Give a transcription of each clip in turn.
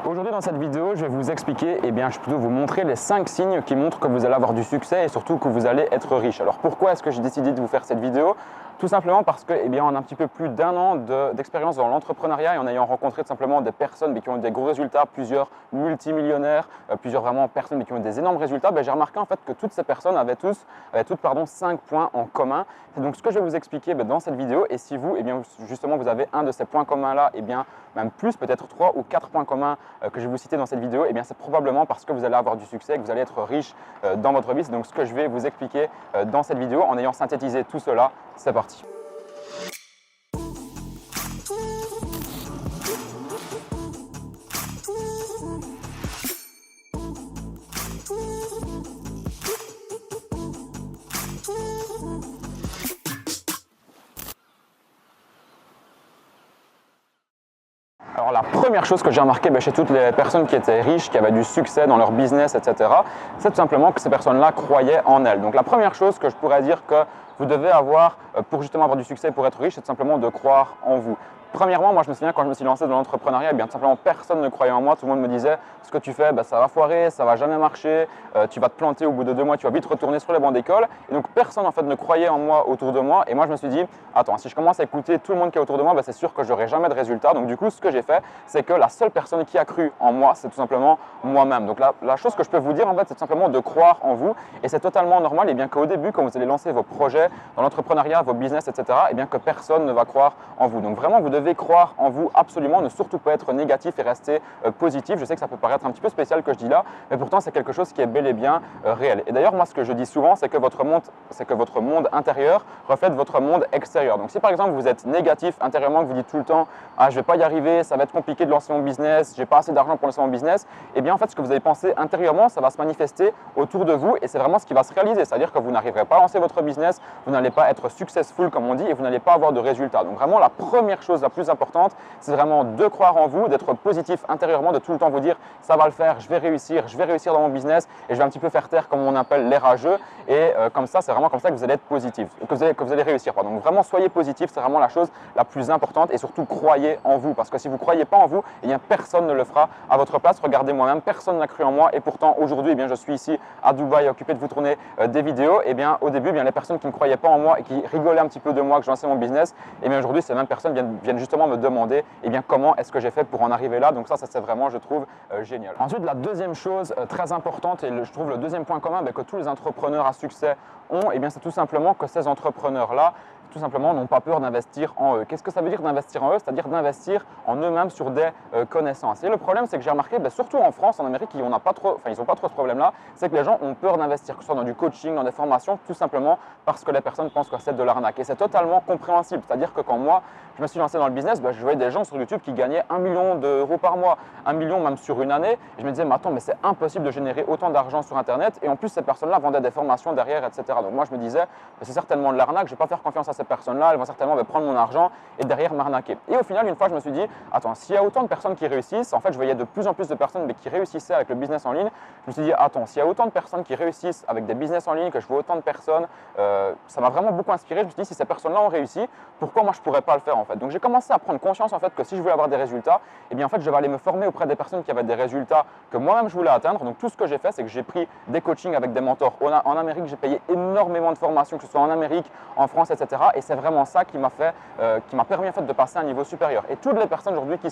Aujourd'hui dans cette vidéo, je vais vous expliquer, je vais plutôt vous montrer les 5 signes qui montrent que vous allez avoir du succès et surtout que vous allez être riche. Alors pourquoi est-ce que j'ai décidé de vous faire cette vidéo? Tout simplement parce que, on a un petit peu plus d'1 an d'expérience dans l'entrepreneuriat et en ayant rencontré tout simplement des personnes qui ont eu des gros résultats, plusieurs multimillionnaires, plusieurs vraiment personnes qui ont eu des énormes résultats, j'ai remarqué en fait que toutes ces personnes avaient toutes 5 points en commun. C'est donc ce que je vais vous expliquer dans cette vidéo. Et si vous, justement, vous avez un de ces points communs là, même plus, peut-être 3 ou 4 points communs que je vais vous citer dans cette vidéo, c'est probablement parce que vous allez avoir du succès, que vous allez être riche dans votre vie. C'est donc ce que je vais vous expliquer dans cette vidéo en ayant synthétisé tout cela. C'est parti. Alors la première chose que j'ai remarqué chez toutes les personnes qui étaient riches, qui avaient du succès dans leur business, etc., c'est tout simplement que ces personnes-là croyaient en elles. Donc la première chose que je pourrais dire que vous devez avoir pour justement avoir du succès, pour être riche, c'est tout simplement de croire en vous. Premièrement, moi je me souviens quand je me suis lancé dans l'entrepreneuriat, tout simplement personne ne croyait en moi. Tout le monde me disait ce que tu fais, ça va foirer, ça va jamais marcher, tu vas te planter au bout de 2 mois, tu vas vite retourner sur les bancs d'école. Et donc personne en fait ne croyait en moi autour de moi. Et moi je me suis dit, attends, si je commence à écouter tout le monde qui est autour de moi, c'est sûr que j'aurai jamais de résultats. Donc du coup, ce que j'ai fait, c'est que la seule personne qui a cru en moi, c'est tout simplement moi-même. Donc la chose que je peux vous dire en fait, c'est tout simplement de croire en vous. Et c'est totalement normal, qu'au début, quand vous allez lancer vos projets dans l'entrepreneuriat, vos business, etc., que personne ne va croire en vous. Donc vraiment, vous devez croire en vous absolument, ne surtout pas être négatif et rester positif. Je sais que ça peut paraître un petit peu spécial que je dis là, mais pourtant c'est quelque chose qui est bel et bien réel. Et d'ailleurs, moi ce que je dis souvent, c'est que votre monde intérieur reflète votre monde extérieur. Donc si par exemple vous êtes négatif intérieurement, que vous dites tout le temps « Ah, je vais pas y arriver, ça va être compliqué de lancer mon business, j'ai pas assez d'argent pour lancer mon business », en fait ce que vous avez pensé intérieurement, ça va se manifester autour de vous et c'est vraiment ce qui va se réaliser. C'est-à-dire que vous n'arriverez pas à lancer votre business, vous n'allez pas être successful comme on dit et vous n'allez pas avoir de résultats. Donc vraiment la première chose la plus importante, c'est vraiment de croire en vous, d'être positif intérieurement, de tout le temps vous dire ça va le faire, je vais réussir dans mon business et je vais un petit peu faire taire comme on appelle les rageux et comme ça, c'est vraiment comme ça que vous allez être positif, que vous allez réussir. Donc vraiment soyez positif, c'est vraiment la chose la plus importante et surtout croyez en vous parce que si vous ne croyez pas en vous, personne ne le fera à votre place. Regardez moi-même, personne n'a cru en moi et pourtant aujourd'hui, je suis ici à Dubaï occupé de vous tourner des vidéos. Au début, les personnes qui ne croyaient pas en moi et qui rigolaient un petit peu de moi que je lançais mon business, aujourd'hui ces mêmes personnes viennent justement me demander comment est-ce que j'ai fait pour en arriver là. Donc ça c'est vraiment, je trouve, génial. Ensuite, la deuxième chose très importante et je trouve le deuxième point commun que tous les entrepreneurs à succès ont, c'est tout simplement que ces entrepreneurs-là tout simplement n'ont pas peur d'investir en eux. Qu'est-ce que ça veut dire d'investir en eux? C'est-à-dire d'investir en eux-mêmes sur des connaissances. Et le problème, c'est que j'ai remarqué, surtout en France, en Amérique, ils n'ont pas trop ce problème-là, c'est que les gens ont peur d'investir, que ce soit dans du coaching, dans des formations, tout simplement parce que les personnes pensent que c'est de l'arnaque. Et c'est totalement compréhensible. C'est-à-dire que quand moi, je me suis lancé dans le business, je voyais des gens sur YouTube qui gagnaient 1 million d'euros par mois, 1 million même sur une année. Et je me disais, mais attends, mais c'est impossible de générer autant d'argent sur Internet. Et en plus, ces personnes-là vendaient des formations derrière, etc. Donc moi, je me disais, c'est certainement de l'arnaque, je ne vais pas faire confiance à ces personnes-là, elles vont certainement prendre mon argent et derrière m'arnaquer. Et au final, une fois, je me suis dit, attends, s'il y a autant de personnes qui réussissent, en fait, je voyais de plus en plus de personnes qui réussissaient avec le business en ligne. Je me suis dit, attends, s'il y a autant de personnes qui réussissent avec des business en ligne, que je vois autant de personnes, ça m'a vraiment beaucoup inspiré. Je me suis dit, si ces personnes-là ont réussi, pourquoi moi je ne pourrais pas le faire en fait? Donc j'ai commencé à prendre conscience en fait que si je voulais avoir des résultats, en fait, je vais aller me former auprès des personnes qui avaient des résultats que moi-même je voulais atteindre. Donc tout ce que j'ai fait, c'est que j'ai pris des coachings avec des mentors. En Amérique, j'ai payé énormément de formations, que ce soit en Amérique, en France, etc. Et c'est vraiment ça qui m'a permis en fait de passer à un niveau supérieur. Et toutes les personnes aujourd'hui qui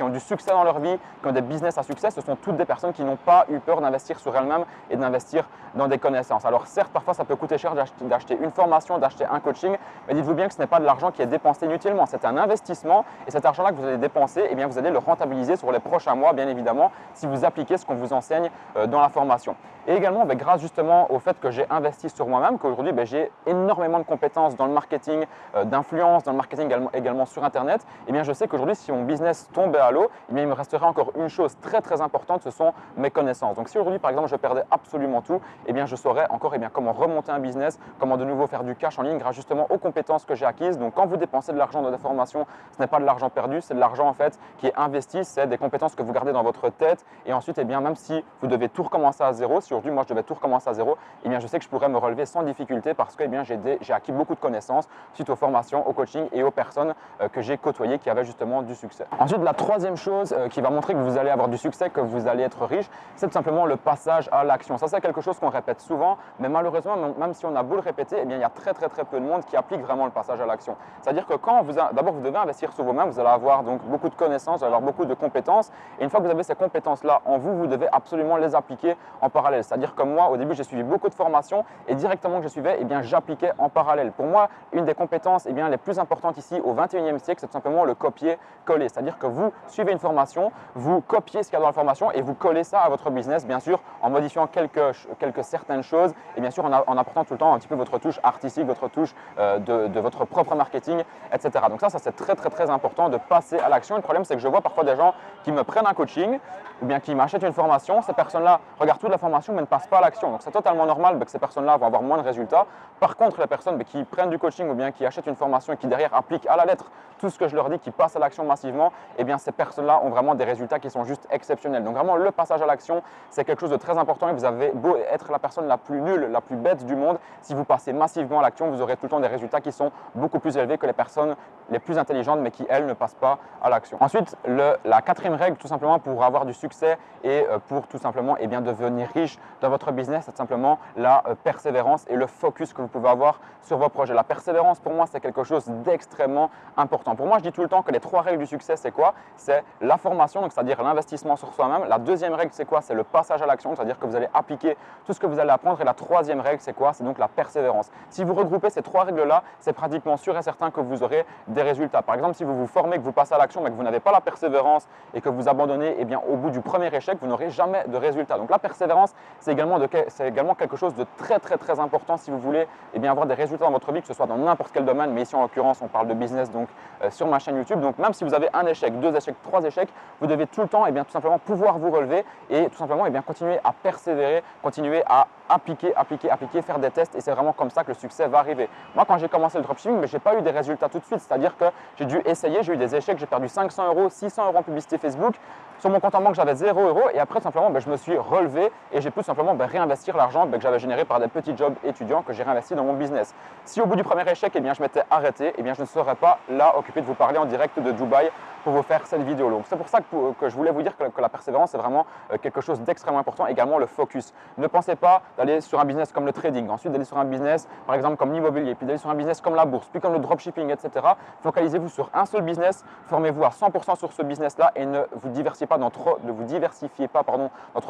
ont du succès dans leur vie, qui ont des business à succès, ce sont toutes des personnes qui n'ont pas eu peur d'investir sur elles-mêmes et d'investir dans des connaissances. Alors certes, parfois ça peut coûter cher d'acheter une formation, d'acheter un coaching, mais dites-vous bien que ce n'est pas de l'argent qui est dépensé inutilement, c'est un investissement et cet argent-là que vous allez dépenser, vous allez le rentabiliser sur les prochains mois, bien évidemment, si vous appliquez ce qu'on vous enseigne dans la formation. Et également, grâce justement au fait que j'ai investi sur moi-même, qu'aujourd'hui j'ai énormément de compétences dans le marketing d'influence, dans le marketing également sur Internet, je sais qu'aujourd'hui, si mon business tombait à l'eau, il me resterait encore une chose très très importante, ce sont mes connaissances. Donc si aujourd'hui, par exemple, je perdais absolument tout, je saurais encore comment remonter un business, comment de nouveau faire du cash en ligne grâce justement aux compétences que j'ai acquises. Donc quand vous dépensez de l'argent l'argent de la formation, ce n'est pas de l'argent perdu, c'est de l'argent en fait qui est investi, c'est des compétences que vous gardez dans votre tête et ensuite, eh bien, même si vous devez tout recommencer à zéro, si aujourd'hui moi je devais tout recommencer à zéro, eh bien, je sais que je pourrais me relever sans difficulté parce que eh bien, j'ai acquis beaucoup de connaissances suite aux formations, au coaching et aux personnes que j'ai côtoyées qui avaient justement du succès. Ensuite, la troisième chose qui va montrer que vous allez avoir du succès, que vous allez être riche, c'est tout simplement le passage à l'action. Ça, c'est quelque chose qu'on répète souvent, mais malheureusement, même si on a beau le répéter, eh bien, il y a très peu de monde qui applique vraiment le passage à l'action. C'est-à-dire que quand d'abord vous devez investir sur vous-même, vous allez avoir donc beaucoup de connaissances, vous allez avoir beaucoup de compétences, et une fois que vous avez ces compétences-là en vous, vous devez absolument les appliquer en parallèle. C'est-à-dire que moi, au début, j'ai suivi beaucoup de formations et directement que je suivais, eh bien, j'appliquais en parallèle. Pour moi, une des compétences eh bien, les plus importantes ici au XXIe siècle, c'est tout simplement le copier-coller. C'est-à-dire que vous suivez une formation, vous copiez ce qu'il y a dans la formation et vous collez ça à votre business, bien sûr, en modifiant quelques certaines choses et bien sûr en apportant tout le temps un petit peu votre touche artistique, votre touche de votre propre marketing, etc. Donc ça c'est très important de passer à l'action. Le problème, c'est que je vois parfois des gens qui me prennent un coaching ou bien qui m'achètent une formation. Ces personnes-là regardent toute la formation mais ne passent pas à l'action. Donc c'est totalement normal que ces personnes-là vont avoir moins de résultats. Par contre, les personnes qui prennent du coaching ou bien qui achètent une formation et qui derrière appliquent à la lettre tout ce que je leur dis, qui passent à l'action massivement, eh bien ces personnes-là ont vraiment des résultats qui sont juste exceptionnels. Donc vraiment, le passage à l'action, c'est quelque chose de très important et vous avez beau être la personne la plus nulle, la plus bête du monde, si vous passez massivement à l'action, vous aurez tout le temps des résultats qui sont beaucoup plus élevés que les personnes les plus intelligentes mais qui, elles, ne passent pas à l'action. Ensuite, la quatrième règle, tout simplement pour avoir du succès et pour tout simplement eh bien, devenir riche dans votre business, c'est tout simplement la persévérance et le focus que vous pouvez avoir sur vos projets. La persévérance, pour moi, c'est quelque chose d'extrêmement important. Pour moi, je dis tout le temps que les trois règles du succès, c'est quoi? C'est la formation, donc c'est-à-dire l'investissement sur soi-même. La deuxième règle, c'est quoi? C'est le passage à l'action, c'est-à-dire que vous allez appliquer tout ce que vous allez apprendre. Et la troisième règle, c'est quoi? C'est donc la persévérance. Si vous regroupez ces trois règles-là, c'est pratiquement sûr et certain que vous aurez des résultats. Par exemple, si vous vous formez, que vous passez à l'action, mais que vous n'avez pas la persévérance et que vous abandonnez, eh bien, au bout du premier échec, vous n'aurez jamais de résultats. Donc la persévérance, c'est également quelque chose de très important si vous voulez eh bien, avoir des résultats dans votre vie, que ce soit dans n'importe quel domaine, mais ici en l'occurrence, on parle de business donc sur ma chaîne YouTube. Donc même si vous avez un échec, deux échecs, trois échecs, vous devez tout le temps eh bien, tout simplement pouvoir vous relever et tout simplement eh bien, continuer à persévérer, continuer à appliquer, faire des tests et c'est vraiment comme ça que le succès va arriver. Moi, quand j'ai commencé le dropshipping, je n'ai pas eu des résultats tout de suite, c'est-à-dire que j'ai dû essayer, j'ai eu des échecs, j'ai perdu 500 €, 600 € en publicité Facebook. Sur mon compte en banque, j'avais 0 € et après, tout simplement, je me suis relevé et j'ai pu tout simplement réinvestir l'argent que j'avais généré par des petits jobs étudiants que j'ai réinvesti dans mon business. Si au bout du premier échec, eh bien, je m'étais arrêté, eh bien, je ne serais pas là occupé de vous parler en direct de Dubaï pour vous faire cette vidéo. Donc c'est pour ça que je voulais vous dire que la persévérance, c'est vraiment quelque chose d'extrêmement important. Également le focus. Ne pensez pas d'aller sur un business comme le trading, ensuite d'aller sur un business par exemple comme l'immobilier, puis d'aller sur un business comme la bourse, puis comme le dropshipping, etc. Focalisez-vous sur un seul business, formez-vous à 100% sur ce business-là et ne vous diversifiez pas dans trop de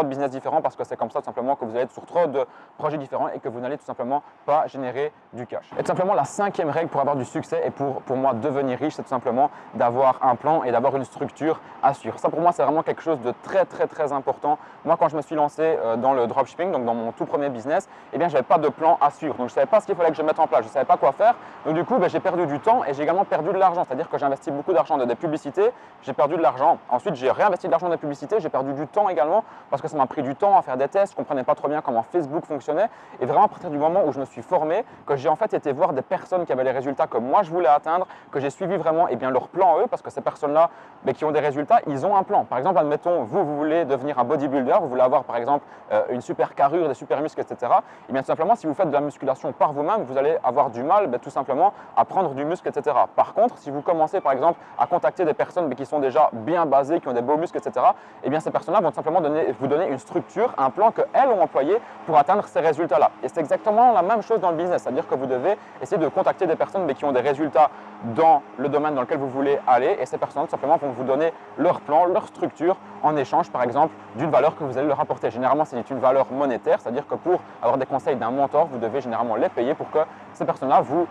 business différents parce que c'est comme ça tout simplement que vous allez être sur trop de projets différents et que vous n'allez tout simplement pas générer du cash. Et tout simplement la cinquième règle pour avoir du succès et pour moi devenir riche, c'est tout simplement d'avoir un plan et d'avoir une structure à suivre. Ça pour moi c'est vraiment quelque chose de très important. Moi quand je me suis lancé dans le dropshipping, donc dans mon tout premier business, eh bien j'avais pas de plan à suivre. Donc je savais pas ce qu'il fallait que je mette en place, je savais pas quoi faire. Donc du coup j'ai perdu du temps et j'ai également perdu de l'argent. C'est-à-dire que j'ai investi beaucoup d'argent dans des publicités, j'ai perdu de l'argent. Ensuite j'ai réinvesti de l'argent dans des publicités, j'ai perdu du temps également parce que ça m'a pris du temps à faire des tests, je comprenais pas trop bien comment Facebook fonctionnait. Et vraiment à partir du moment où je me suis formé, que j'ai en fait été voir des personnes qui avaient les résultats que moi je voulais atteindre, que j'ai suivi vraiment eh bien, leur plan eux, parce que ces personnes-là qui ont des résultats, ils ont un plan. Par exemple, admettons, vous voulez devenir un bodybuilder, vous voulez avoir par exemple une super carrure, des super muscles, etc. Et bien tout simplement, si vous faites de la musculation par vous-même, vous allez avoir du mal tout simplement à prendre du muscle, etc. Par contre, si vous commencez par exemple à contacter des personnes qui sont déjà bien basées, qui ont des beaux muscles, etc., et bien ces personnes-là vont tout simplement vous donner une structure, un plan qu'elles ont employé pour atteindre ces résultats-là. Et c'est exactement la même chose dans le business, c'est-à-dire que vous devez essayer de contacter des personnes qui ont des résultats dans le domaine dans lequel vous voulez aller et ces personnes tout simplement vont vous donner leur plan, leur structure en échange par exemple d'une valeur que vous allez leur apporter. Généralement c'est une valeur monétaire, c'est-à-dire que pour avoir des conseils d'un mentor, vous devez généralement les payer pour que ces personnes-là vous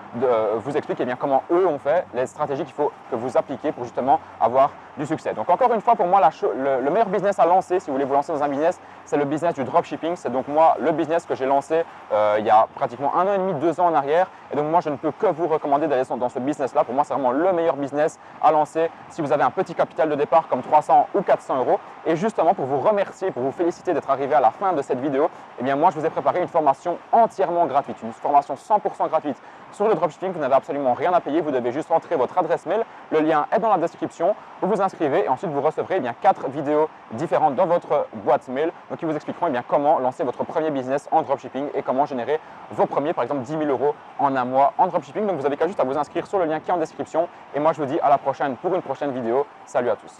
expliquent bien, comment eux ont fait, les stratégies qu'il faut que vous appliquez pour justement avoir du succès. Donc encore une fois, pour moi, le meilleur business à lancer, si vous voulez vous lancer dans un business, c'est le business du dropshipping. C'est donc moi le business que j'ai lancé il y a pratiquement 1 an et demi, 2 ans en arrière. Et donc moi, je ne peux que vous recommander d'aller dans ce business-là. Pour moi, c'est vraiment le meilleur business à lancer si vous avez un petit capital de départ comme 300 ou 400 €. Et justement, pour vous remercier, pour vous féliciter d'être arrivé à la fin de cette vidéo, eh bien moi, je vous ai préparé une formation entièrement gratuite, une formation 100% gratuite Sur le dropshipping, vous n'avez absolument rien à payer, vous devez juste entrer votre adresse mail, le lien est dans la description, vous vous inscrivez et ensuite vous recevrez 4 vidéos différentes dans votre boîte mail, donc qui vous expliqueront comment lancer votre premier business en dropshipping et comment générer vos premiers, par exemple 10 000 € en un mois en dropshipping. Donc vous avez qu'à juste à vous inscrire sur le lien qui est en description et moi je vous dis à la prochaine pour une prochaine vidéo. Salut à tous.